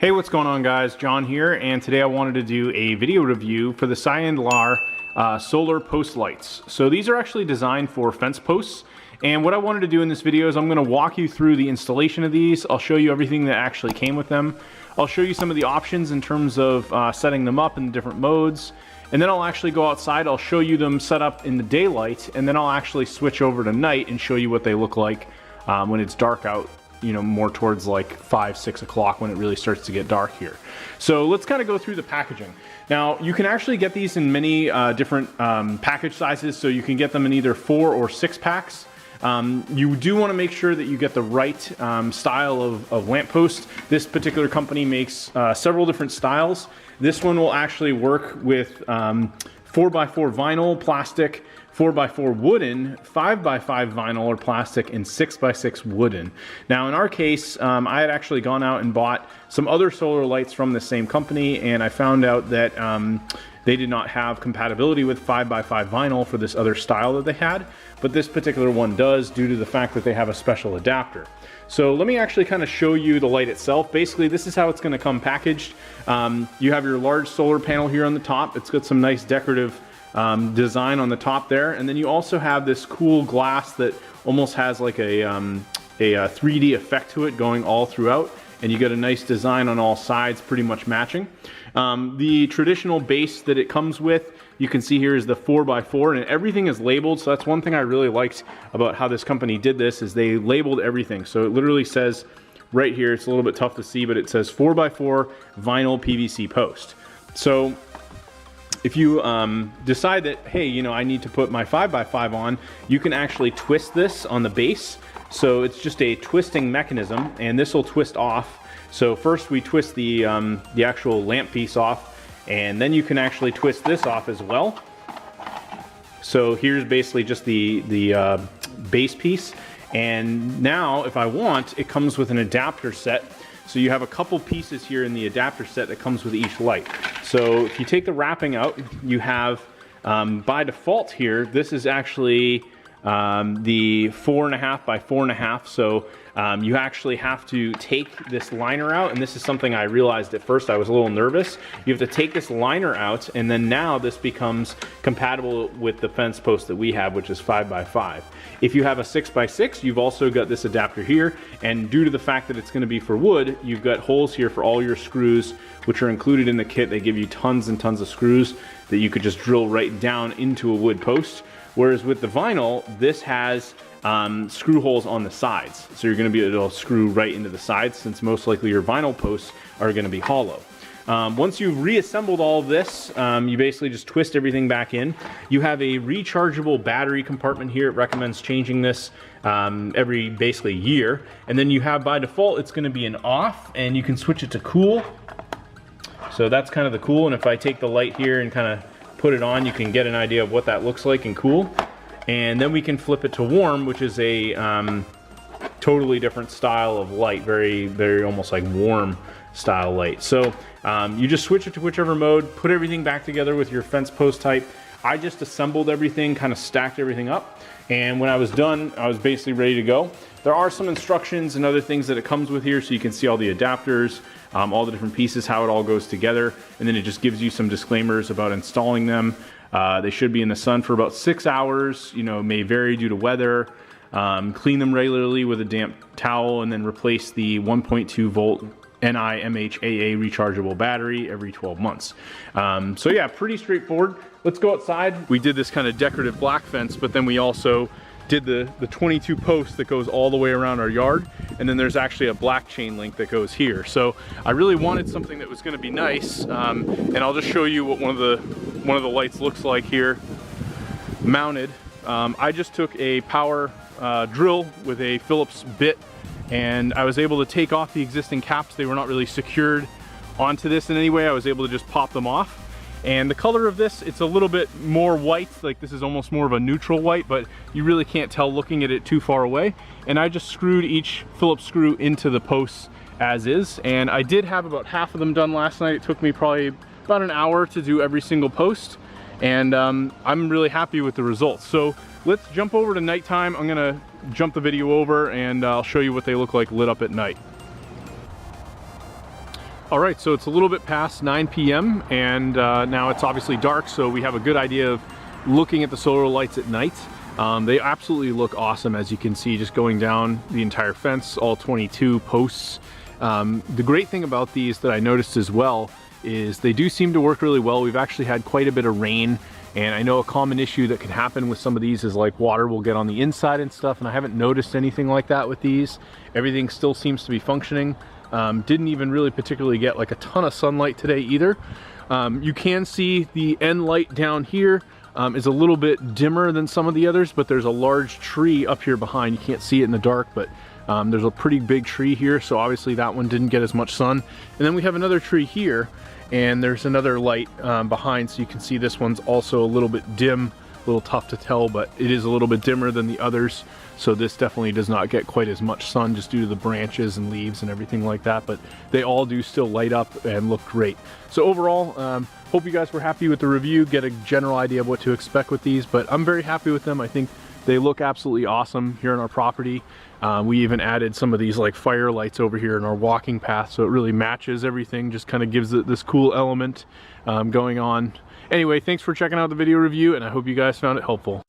Hey, what's going on guys? John here, and today I wanted to do a video review for the SIEDINLAR solar post lights. So these are actually designed for fence posts, and what I wanted to do in this video is I'm going to walk you through the installation of these. I'll show you everything that actually came with them. I'll show you some of the options in terms of setting them up in the different modes, and then I'll actually go outside. I'll show you them set up in the daylight, and then I'll actually switch over to night and show you what they look like when it's dark out. You know, more towards like 5-6 o'clock when it really starts to get dark here. So let's kind of go through the packaging. Now you can actually get these in many different package sizes, so you can get them in either 4 or 6 packs. You do want to make sure that you get the right style of lamppost. This particular company makes several different styles. This one will actually work with 4x4 vinyl, plastic, 4x4 wooden, 5x5 vinyl or plastic, and 6x6 wooden. Now in our case, I had actually gone out and bought some other solar lights from the same company, and I found out that they did not have compatibility with 5x5 vinyl for this other style that they had, but this particular one does, due to the fact that they have a special adapter. So let me actually kind of show you the light itself. Basically, this is how it's going to come packaged. You have your large solar panel here on the top. It's got some nice decorative design on the top there, and then you also have this cool glass that almost has like a 3D effect to it going all throughout, and you get a nice design on all sides, pretty much matching. The traditional base that it comes with, you can see here, is the 4x4, and everything is labeled. So that's one thing I really liked about how this company did this, is they labeled everything. So it literally says right here, it's a little bit tough to see, but it says 4x4 vinyl PVC post. So if you decide that, hey, you know, I need to put my 5x5 on, you can actually twist this on the base. So it's just a twisting mechanism, and this will twist off. So first we twist the actual lamp piece off, and then you can actually twist this off as well. So here's basically just the base piece. And now if I want, it comes with an adapter set. So you have a couple pieces here in the adapter set that comes with each light. So if you take the wrapping out, you have, by default here, this is actually the 4.5 by 4.5. So you actually have to take this liner out, and this is something I realized at first. I was a little nervous. You have to take this liner out, and then now this becomes compatible with the fence post that we have, which is 5x5. If you have a 6x6, you've also got this adapter here, and due to the fact that it's going to be for wood, you've got holes here for all your screws, which are included in the kit. They give you tons and tons of screws that you could just drill right down into a wood post. Whereas with the vinyl, this has screw holes on the sides. So you're going to be able to screw right into the sides, since most likely your vinyl posts are going to be hollow. Once you've reassembled all of this, you basically just twist everything back in. You have a rechargeable battery compartment here. It recommends changing this every basically year. And then you have, by default, it's going to be an off, and you can switch it to cool. So that's kind of the cool. And if I take the light here and kind of put it on, you can get an idea of what that looks like in cool. And then we can flip it to warm, which is a totally different style of light, very almost like warm style light. So you just switch it to whichever mode, put everything back together with your fence post type. I just assembled everything, kind of stacked everything up, and when I was done, I was basically ready to go. There are some instructions and other things that it comes with here, so you can see all the adapters, all the different pieces, how it all goes together, and then it just gives you some disclaimers about installing them. They should be in the sun for about 6 hours, you know, may vary due to weather. Clean them regularly with a damp towel, and then replace the 1.2 volt NiMHAA rechargeable battery every 12 months. So yeah, pretty straightforward. Let's go outside. We did this kind of decorative black fence, but then we also did the 22 posts that goes all the way around our yard, and then there's actually a black chain link that goes here. So I really wanted something that was going to be nice, and I'll just show you what one of the lights looks like here mounted. I just took a power drill with a Phillips bit, and I was able to take off the existing caps. They were not really secured onto this in any way. I was able to just pop them off. And the color of this, it's a little bit more white, like this is almost more of a neutral white, but you really can't tell looking at it too far away. And I just screwed each Phillips screw into the posts as is, and I did have about half of them done last night. It took me probably about an hour to do every single post, and I'm really happy with the results. So let's jump over to nighttime. I'm gonna jump the video over, and I'll show you what they look like lit up at night. All right, so it's a little bit past 9 p.m. and now it's obviously dark, so we have a good idea of looking at the solar lights at night. They absolutely look awesome, as you can see, just going down the entire fence, all 22 posts. The great thing about these that I noticed as well is they do seem to work really well. We've actually had quite a bit of rain, and I know a common issue that can happen with some of these is like water will get on the inside and stuff, and I haven't noticed anything like that with these. Everything still seems to be functioning. Didn't even really particularly get like a ton of sunlight today either. You can see the end light down here is a little bit dimmer than some of the others, but there's a large tree up here behind. You can't see it in the dark, but there's a pretty big tree here, so obviously that one didn't get as much sun. And then we have another tree here, and there's another light behind, so you can see this one's also a little bit dim, a little tough to tell, but it is a little bit dimmer than the others. So this definitely does not get quite as much sun just due to the branches and leaves and everything like that, but they all do still light up and look great. So overall, hope you guys were happy with the review, get a general idea of what to expect with these, but I'm very happy with them. I think they look absolutely awesome here on our property. We even added some of these like fire lights over here in our walking path, so it really matches everything, just kind of gives it this cool element going on. Anyway, thanks for checking out the video review, and I hope you guys found it helpful.